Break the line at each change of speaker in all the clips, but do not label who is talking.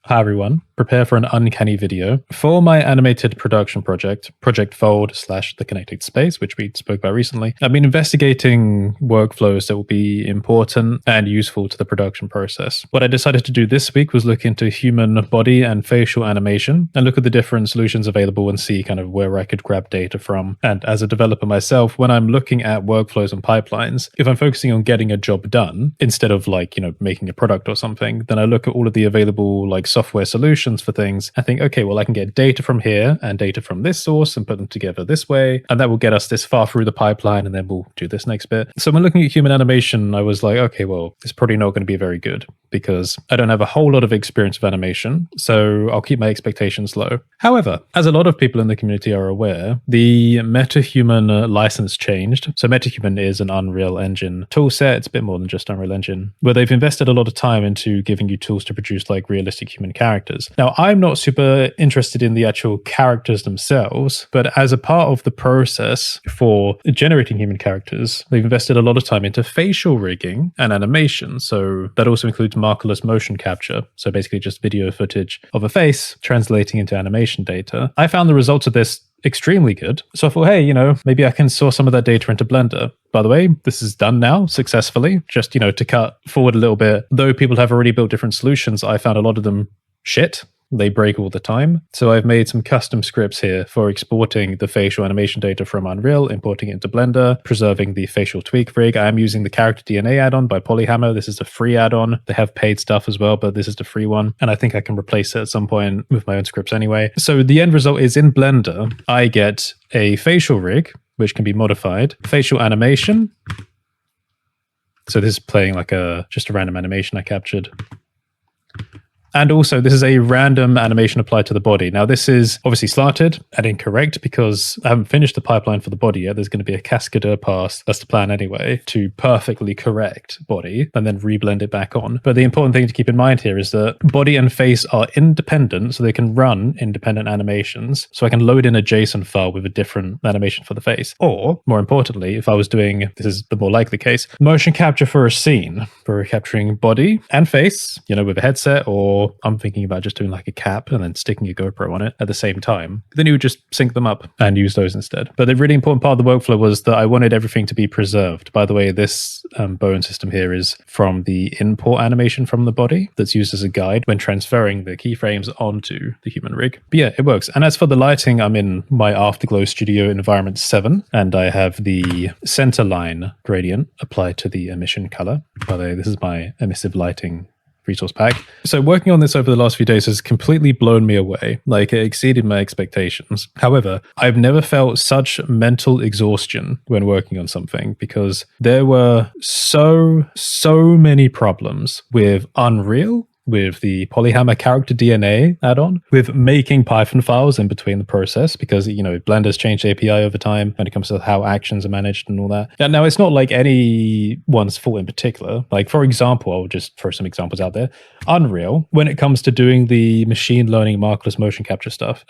Hi everyone, prepare for an uncanny video. For my animated production project, Project Fold / The Connected Space, which we spoke about recently, I've been investigating workflows that will be important and useful to the production process. What I decided to do this week was look into human body and facial animation and look at the different solutions available and see kind of where I could grab data from. And as a developer myself, when I'm looking at workflows and pipelines, if I'm focusing on getting a job done instead of making a product or something, then I look at all of the available software solutions for things. I think, okay, well, I can get data from here and data from this source and put them together this way. And that will get us this far through the pipeline. And then we'll do this next bit. So when looking at human animation, I was like, okay, well, it's probably not going to be very good because I don't have a whole lot of experience with animation. So I'll keep my expectations low. However, as a lot of people in the community are aware, the MetaHuman license changed. So MetaHuman is an Unreal Engine toolset. It's a bit more than just Unreal Engine, where they've invested a lot of time into giving you tools to produce realistic human characters. Now, I'm not super interested in the actual characters themselves, but as a part of the process for generating human characters, they've invested a lot of time into facial rigging and animation. So that also includes markerless motion capture. So basically just video footage of a face translating into animation data. I found the results of this extremely good. So I thought, hey, maybe I can source some of that data into Blender. By the way, this is done now successfully. Just, to cut forward a little bit, though people have already built different solutions, I found a lot of them shit. They break all the time. So I've made some custom scripts here for exporting the facial animation data from Unreal, importing it into Blender, preserving the facial tweak rig. I am using the character DNA add-on by Polyhammer. This is a free add-on. They have paid stuff as well, but this is the free one. And I think I can replace it at some point with my own scripts anyway. So the end result is in Blender, I get a facial rig, which can be modified, facial animation. So this is playing just a random animation I captured. And also, this is a random animation applied to the body. Now, this is obviously slanted and incorrect because I haven't finished the pipeline for the body yet. There's going to be a cascadeur pass, that's the plan anyway, to perfectly correct body and then reblend it back on. But the important thing to keep in mind here is that body and face are independent, so they can run independent animations. So I can load in a JSON file with a different animation for the face. Or, more importantly, if I was doing, this is the more likely case, motion capture for a scene, for capturing body and face, with a headset, or I'm thinking about just doing a cap and then sticking a GoPro on it at the same time. Then you would just sync them up and use those instead. But the really important part of the workflow was that I wanted everything to be preserved. By the way, this bone system here is from the import animation from the body that's used as a guide when transferring the keyframes onto the human rig. But yeah, it works. And as for the lighting, I'm in my Afterglow Studio Environment 7, and I have the center line gradient applied to the emission color. By the way, this is my emissive lighting resource pack. So working on this over the last few days has completely blown me away. It exceeded my expectations. However, I've never felt such mental exhaustion when working on something because there were so many problems with Unreal, with the Polyhammer character DNA add-on, with making Python files in between the process, because, Blender's changed API over time when it comes to how actions are managed and all that. And now, it's not anyone's fault in particular. For example, I'll just throw some examples out there. Unreal, when it comes to doing the machine learning markerless motion capture stuff,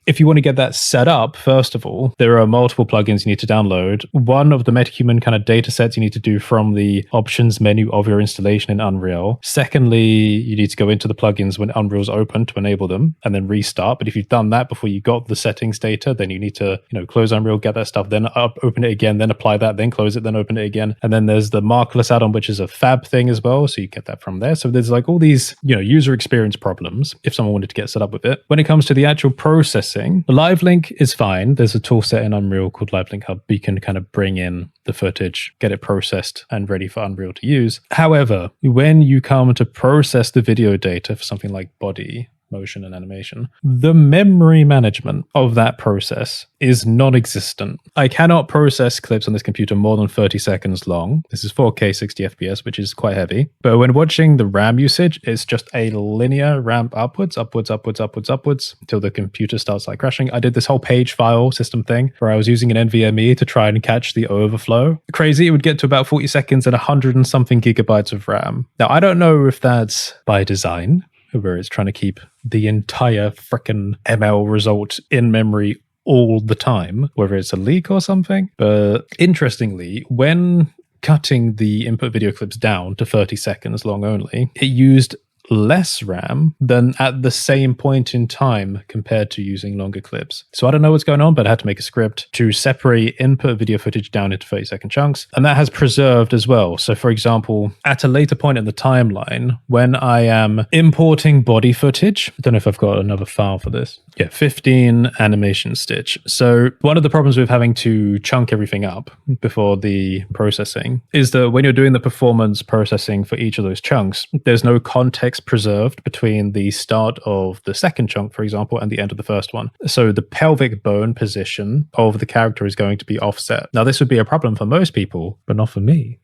if you want to get that set up, first of all, there are multiple plugins you need to download. One of the MetaHuman kind of data sets you need to do from the options menu of your installation in Unreal. Secondly, you need to go into the plugins when Unreal's open to enable them and then restart. But if you've done that before you got the settings data, then you need to, close Unreal, get that stuff, then open it again, then apply that, then close it, then open it again. And then there's the markerless add-on, which is a fab thing as well. So you get that from there. So there's all these, user experience problems if someone wanted to get set up with it. When it comes to the actual processing, Live Link is fine. There's a tool set in Unreal called Live Link Hub. You can kind of bring in the footage, get it processed and ready for Unreal to use. However, when you come to process the video data for something like body, motion, and animation, the memory management of that process is non-existent. I cannot process clips on this computer more than 30 seconds long. This is 4K 60 FPS, which is quite heavy. But when watching the RAM usage, it's just a linear ramp upwards until the computer starts crashing. I did this whole page file system thing where I was using an NVMe to try and catch the overflow. Crazy, it would get to about 40 seconds and 100 and something gigabytes of RAM. Now, I don't know if that's by design, where it's trying to keep the entire frickin' ML result in memory all the time, whether it's a leak or something. But interestingly, when cutting the input video clips down to 30 seconds long only, it used less RAM than at the same point in time compared to using longer clips. So I don't know what's going on, but I had to make a script to separate input video footage down into 30-second chunks. And that has preserved as well. So for example, at a later point in the timeline, when I am importing body footage, I don't know if I've got another file for this. Yeah, 15 animation stitch. So one of the problems with having to chunk everything up before the processing is that when you're doing the performance processing for each of those chunks, there's no context preserved between the start of the second chunk, for example, and the end of the first one. So the pelvic bone position of the character is going to be offset. Now, this would be a problem for most people, but not for me.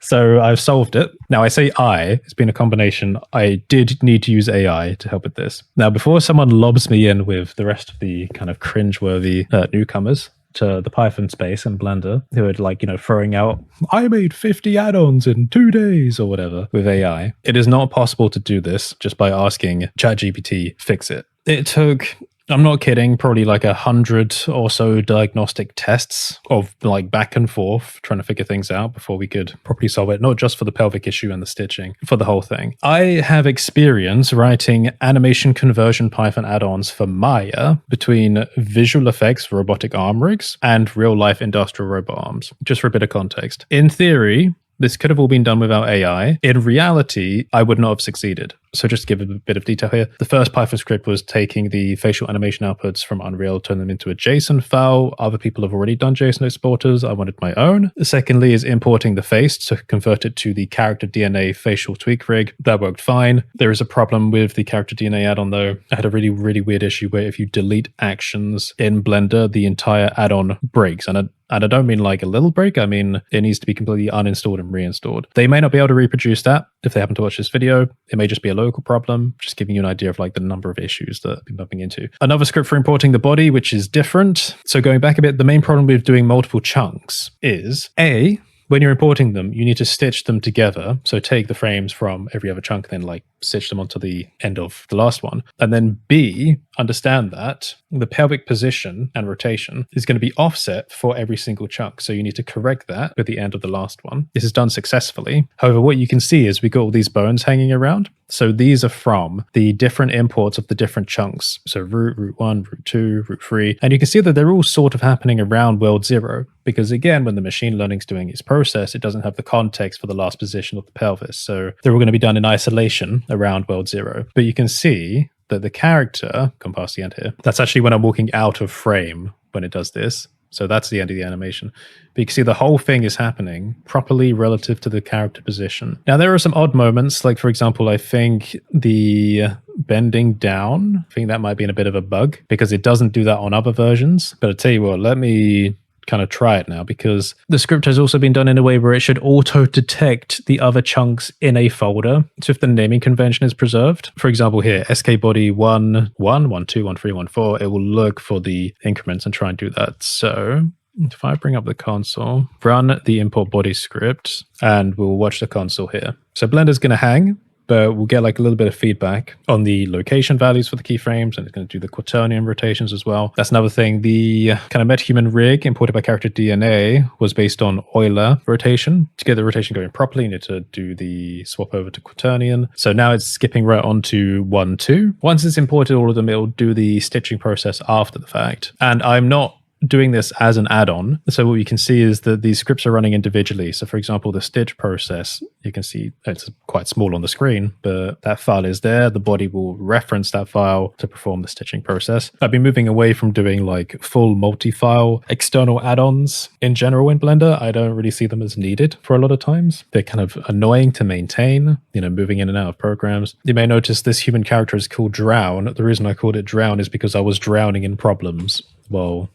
So I've solved it. Now I say it's been a combination. I did need to use AI to help with this. Now, before someone lobs me in with the rest of the kind of cringeworthy newcomers to the Python space and Blender, who are throwing out, I made 50 add-ons in 2 days or whatever with AI. It is not possible to do this just by asking ChatGPT, fix it. It took, I'm not kidding, probably like 100 or so diagnostic tests of back and forth trying to figure things out before we could properly solve it, not just for the pelvic issue and the stitching, for the whole thing. I have experience writing animation conversion Python add-ons for Maya between visual effects robotic arm rigs and real-life industrial robot arms, just for a bit of context. In theory, this could have all been done without AI. In reality, I would not have succeeded. So just to give a bit of detail here, the first Python script was taking the facial animation outputs from Unreal, turn them into a JSON file. Other people have already done JSON exporters. I wanted my own. Secondly is importing the face to convert it to the character DNA facial tweak rig. That worked fine. There is a problem with the character DNA add-on though. I had a really, really weird issue where if you delete actions in Blender, the entire add-on breaks. And I don't mean like a little break. I mean, it needs to be completely uninstalled and reinstalled. They may not be able to reproduce that if they happen to watch this video. It may just be a local problem, just giving you an idea of the number of issues that I've been bumping into. Another script for importing the body, which is different. So going back a bit, the main problem with doing multiple chunks is when you're importing them, you need to stitch them together. So take the frames from every other chunk, then stitch them onto the end of the last one. And then B, understand that the pelvic position and rotation is going to be offset for every single chunk. So you need to correct that at the end of the last one. This is done successfully. However, what you can see is we got all these bones hanging around. So these are from the different imports of the different chunks. So root 1, root 2, root 3. And you can see that they're all sort of happening around world 0. Because again, when the machine learning is doing its process, it doesn't have the context for the last position of the pelvis. So they're all going to be done in isolation around world 0. But you can see that the character, come past the end here, that's actually when I'm walking out of frame when it does this. So that's the end of the animation. But you can see the whole thing is happening properly relative to the character position. Now, there are some odd moments, like for example, I think the bending down, I think that might be in a bit of a bug because it doesn't do that on other versions. But I'll tell you what, let me kind of try it now, because the script has also been done in a way where it should auto detect the other chunks in a folder. So if the naming convention is preserved, for example here, skbody 1, 1, 1, 2, 1, 3, 1, 4, it will look for the increments and try and do that. So if I bring up the console, run the import body script, and we'll watch the console here. So Blender's going to hang, but we'll get a little bit of feedback on the location values for the keyframes, and it's going to do the quaternion rotations as well. That's another thing. The kind of MetaHuman rig imported by character DNA was based on Euler rotation. To get the rotation going properly, you need to do the swap over to quaternion. So now it's skipping right on to 1, 2. Once it's imported all of them, it'll do the stitching process after the fact. And I'm not doing this as an add-on. So what you can see is that these scripts are running individually. So for example, the stitch process, you can see it's quite small on the screen, but that file is there. The body will reference that file to perform the stitching process. I've been moving away from doing full multi-file external add-ons in general in Blender. I don't really see them as needed for a lot of times. They're kind of annoying to maintain, moving in and out of programs. You may notice this human character is called Drown. The reason I called it Drown is because I was drowning in problems while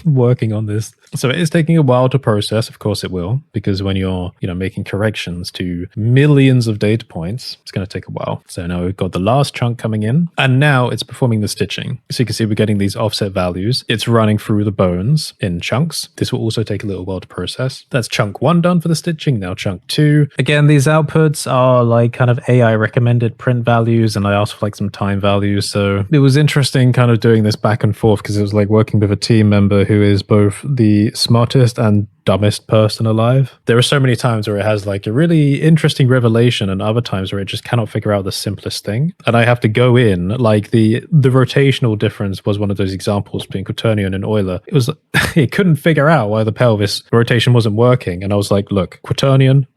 working on this. So it is taking a while to process. Of course it will, because when you're, making corrections to millions of data points, it's going to take a while. So now we've got the last chunk coming in, and now it's performing the stitching. So you can see we're getting these offset values. It's running through the bones in chunks. This will also take a little while to process. That's chunk 1 done for the stitching. Now chunk 2. Again, these outputs are kind of AI recommended print values, and I asked for some time values. So it was interesting kind of doing this back and forth, because it was working working with a team member who is both the smartest and dumbest person alive. There are so many times where it has like a really interesting revelation and other times where it just cannot figure out the simplest thing. And I have to go in, like the rotational difference was one of those examples between quaternion and Euler. It was, it couldn't figure out why the pelvis rotation wasn't working. And I was like, look, quaternion,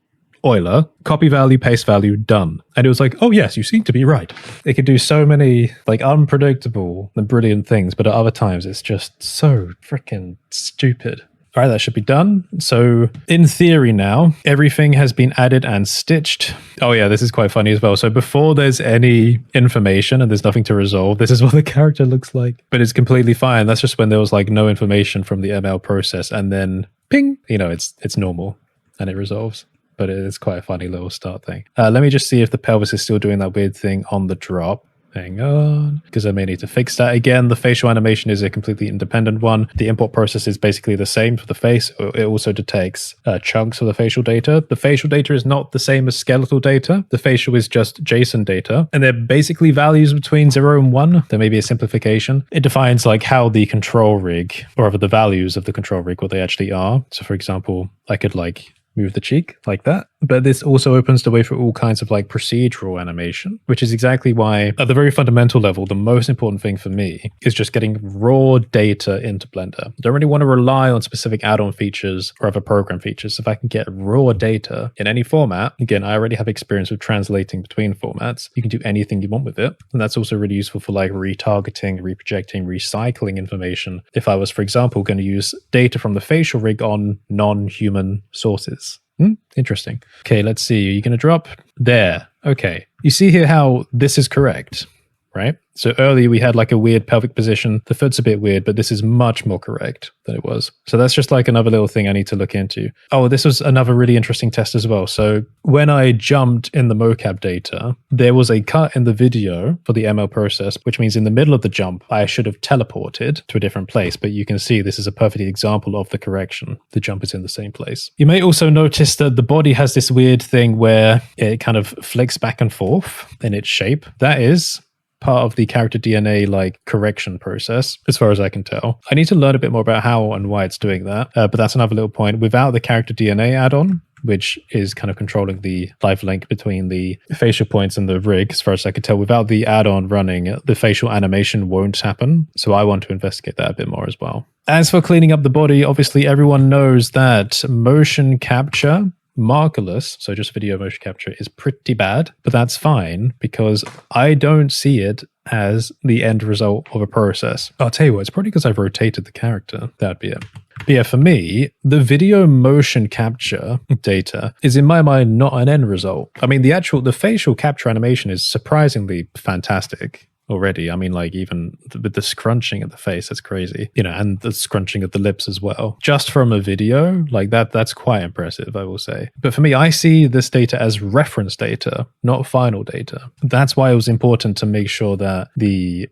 Euler, copy value, paste value, done. And it was like, oh yes, you seem to be right. It could do so many like unpredictable and brilliant things, but at other times it's just so freaking stupid. All right, that should be done. So in theory now, everything has been added and stitched. Oh yeah, this is quite funny as well. So before there's any information and there's nothing to resolve, this is what the character looks like. But it's completely fine. That's just when there was like no information from the ML process and then ping, you know, it's normal and it resolves. But it is quite a funny little start thing. Let me just see if the pelvis is still doing that weird thing on the drop. Hang on, because I may need to fix that. Again, the facial animation is a completely independent one. The import process is basically the same for the face. It also detects chunks of the facial data. The facial data is not the same as skeletal data. The facial is just JSON data. And they're basically values between 0 and 1. There may be a simplification. It defines like how the control rig, or rather the values of the control rig, what they actually are. So for example, I could like move the cheek like that. But this also opens the way for all kinds of like procedural animation, which is exactly why at the very fundamental level, the most important thing for me is just getting raw data into Blender. I don't really want to rely on specific add-on features or other program features. If I can get raw data in any format, again, I already have experience with translating between formats. You can do anything you want with it. And that's also really useful for like retargeting, reprojecting, recycling information. If I was, for example, going to use data from the facial rig on non-human sources. Interesting. Okay, let's see. Are you going to drop? There. Okay. You see here how this is correct, right? So earlier we had like a weird pelvic position. The foot's a bit weird, but this is much more correct than it was. So that's just like another little thing I need to look into. Oh, this was another really interesting test as well. So when I jumped in the mocap data, there was a cut in the video for the ML process, which means in the middle of the jump, I should have teleported to a different place. But you can see this is a perfect example of the correction. The jump is in the same place. You may also notice that the body has this weird thing where it kind of flicks back and forth in its shape. That is part of the character DNA like correction process, as far as I can tell. I need to learn a bit more about how and why it's doing that, but that's another little point. Without the character DNA add-on, which is kind of controlling the live link between the facial points and the rig, as far as I can tell, without the add-on running, the facial animation won't happen. So I want to investigate that a bit more as well. As for cleaning up the body, obviously everyone knows that motion capture, markerless, so just video motion capture, is pretty bad, but that's fine because I don't see it as the end result of a process. I'll tell you what, it's probably because I've rotated the character. That'd be it. But yeah, for me, the video motion capture data is in my mind not an end result. I mean, the facial capture animation is surprisingly fantastic already. I mean, like even with the scrunching of the face, that's crazy, you know, and the scrunching of the lips as well. Just from a video like that's quite impressive, I will say. But for me, I see this data as reference data, not final data. That's why it was important to make sure that the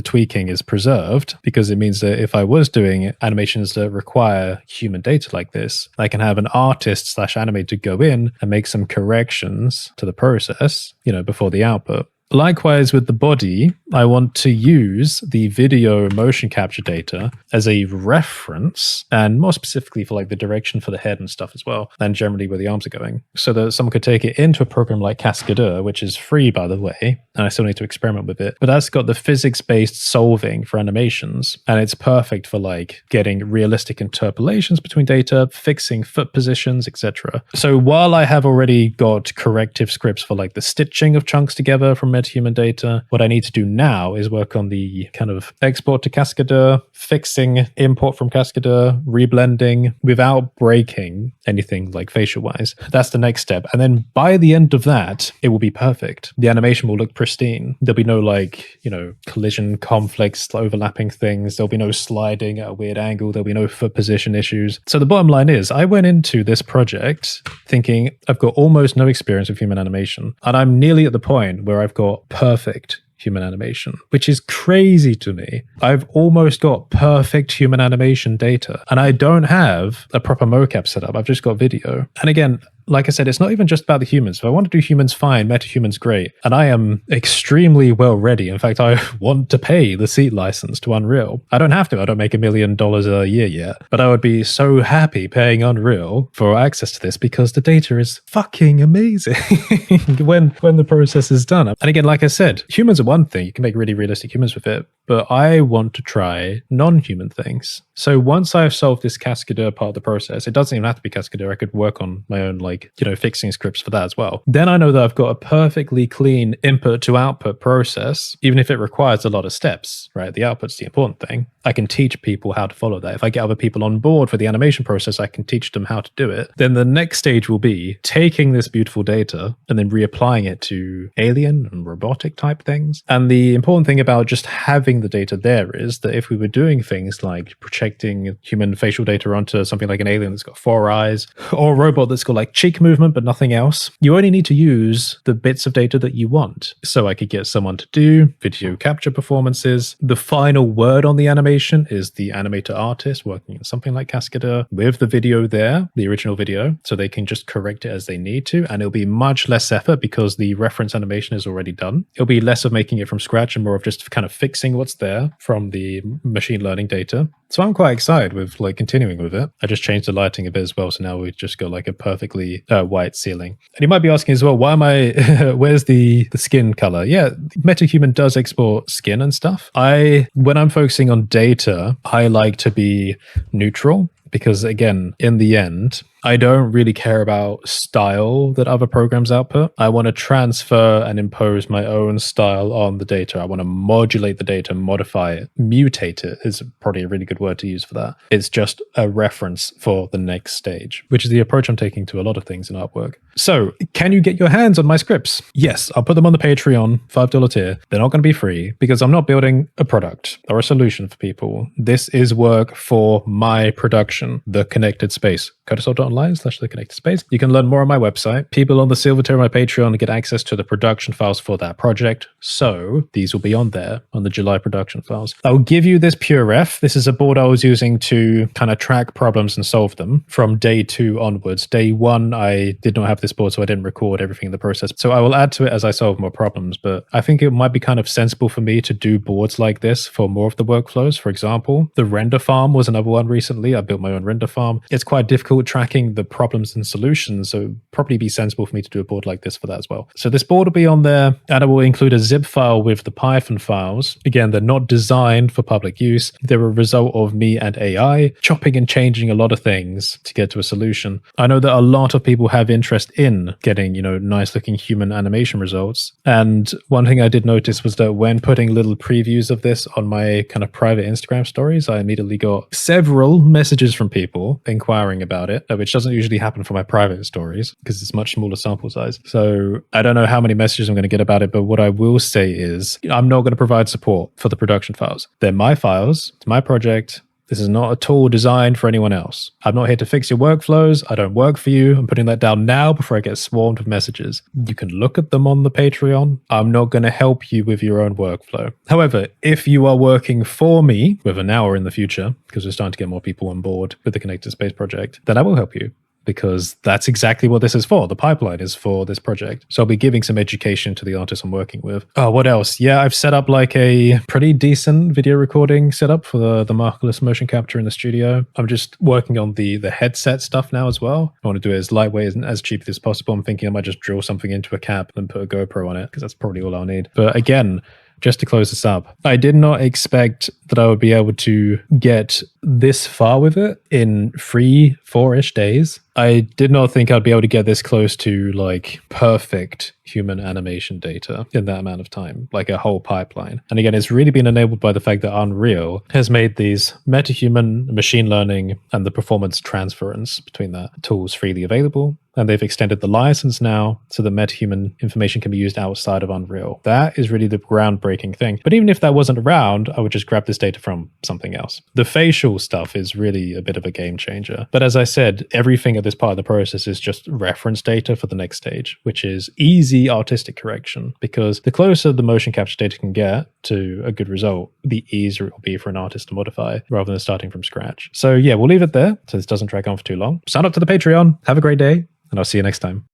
tweaking is preserved, because it means that if I was doing animations that require human data like this, I can have an artist / animator go in and make some corrections to the process, before the output. Likewise with the body, I want to use the video motion capture data as a reference, and more specifically for like the direction for the head and stuff as well, and generally where the arms are going, so that someone could take it into a program like Cascadeur, which is free by the way, and I still need to experiment with it, but that's got the physics-based solving for animations, and it's perfect for like getting realistic interpolations between data, fixing foot positions, etc. So while I have already got corrective scripts for like the stitching of chunks together from human data, what I need to do now is work on the kind of export to Cascadeur, fixing import from Cascadeur, reblending without breaking anything like facial wise. That's the next step. And then by the end of that, it will be perfect. The animation will look pristine. There'll be no collision conflicts, overlapping things. There'll be no sliding at a weird angle. There'll be no foot position issues. So the bottom line is I went into this project thinking I've got almost no experience with human animation. And I'm nearly at the point where I've got perfect human animation, which is crazy to me. I've almost got perfect human animation data, and I don't have a proper mocap setup. I've just got video. And again, like I said, it's not even just about the humans. If I want to do humans, fine, metahumans, great. And I am extremely well ready. In fact, I want to pay the seat license to Unreal. I don't have to. I don't make $1 million a year yet. But I would be so happy paying Unreal for access to this because the data is fucking amazing when the process is done. And again, like I said, humans are one thing. You can make really realistic humans with it. But I want to try non-human things. So once I've solved this Cascadeur part of the process, it doesn't even have to be Cascadeur. I could work on my own, fixing scripts for that as well. Then I know that I've got a perfectly clean input to output process, even if it requires a lot of steps, right? The output's the important thing. I can teach people how to follow that. If I get other people on board for the animation process, I can teach them how to do it. Then the next stage will be taking this beautiful data and then reapplying it to alien and robotic type things. And the important thing about just having the data there is that if we were doing things like projecting human facial data onto something like an alien that's got 4 eyes, or a robot that's got like cheek movement but nothing else, you only need to use the bits of data that you want. So I could get someone to do video capture performances. The final word on the animation is the animator artist working in something like Cascadeur with the video there, the original video, so they can just correct it as they need to, and it'll be much less effort because the reference animation is already done. It'll be less of making it from scratch and more of just kind of fixing what's there from the machine learning data. So I'm quite excited with continuing with it. I just changed the lighting a bit as well, so now we've just got like a perfectly white ceiling. And you might be asking as well, why am I where's the skin color? Yeah, MetaHuman does export skin and stuff. When I'm focusing on data, I like to be neutral because again, in the end, I don't really care about style that other programs output. I want to transfer and impose my own style on the data. I want to modulate the data, modify it, mutate it is probably a really good word to use for that. It's just a reference for the next stage, which is the approach I'm taking to a lot of things in artwork. So can you get your hands on my scripts? Yes, I'll put them on the Patreon, $5 tier. They're not going to be free because I'm not building a product or a solution for people. This is work for my production, The Connected Space. Codasol.online/The Connected Space. You can learn more on my website. People on the silver tier of my Patreon get access to the production files for that project. So these will be on there on the July production files. I'll give you this pure ref. This is a board I was using to kind of track problems and solve them from day 2 onwards. Day 1, I did not have this board, so I didn't record everything in the process. So I will add to it as I solve more problems, but I think it might be kind of sensible for me to do boards like this for more of the workflows. For example, the render farm was another one recently. I built my own render farm. It's quite difficult tracking the problems and solutions, so it'd probably be sensible for me to do a board like this for that as well. So this board will be on there, and I will include a zip file with the Python files. Again, they're not designed for public use. They're a result of me and AI chopping and changing a lot of things to get to a solution. I know that a lot of people have interest in getting, nice looking human animation results. And one thing I did notice was that when putting little previews of this on my kind of private Instagram stories, I immediately got several messages from people inquiring about it, which doesn't usually happen for my private stories because it's much smaller sample size. So I don't know how many messages I'm going to get about it, but what I will say is I'm not going to provide support for the production files. They're my files. It's my project. This is not a tool designed for anyone else. I'm not here to fix your workflows. I don't work for you. I'm putting that down now before I get swarmed with messages. You can look at them on the Patreon. I'm not going to help you with your own workflow. However, if you are working for me, whether now or in the future, because we're starting to get more people on board with the Connected Space project, then I will help you. Because that's exactly what this is for. The pipeline is for this project. So I'll be giving some education to the artists I'm working with. Oh, what else? Yeah, I've set up like a pretty decent video recording setup for the markerless motion capture in the studio. I'm just working on the headset stuff now as well. I want to do it as lightweight and as cheap as possible. I'm thinking I might just drill something into a cap and put a GoPro on it because that's probably all I'll need. But again, just to close this up, I did not expect that I would be able to get this far with it in 3-4-ish days. I did not think I'd be able to get this close to like perfect human animation data in that amount of time, like a whole pipeline. And again, it's really been enabled by the fact that Unreal has made these metahuman machine learning and the performance transference between that tools freely available. And they've extended the license now so that metahuman information can be used outside of Unreal. That is really the groundbreaking thing. But even if that wasn't around, I would just grab this data from something else. The facial stuff is really a bit of a game changer. But as I said, everything at this part of the process is just reference data for the next stage, which is easy artistic correction, because the closer the motion capture data can get to a good result, the easier it will be for an artist to modify rather than starting from scratch. So yeah, we'll leave it there so this doesn't drag on for too long. Sign up to the Patreon. Have a great day. and I'll see you next time.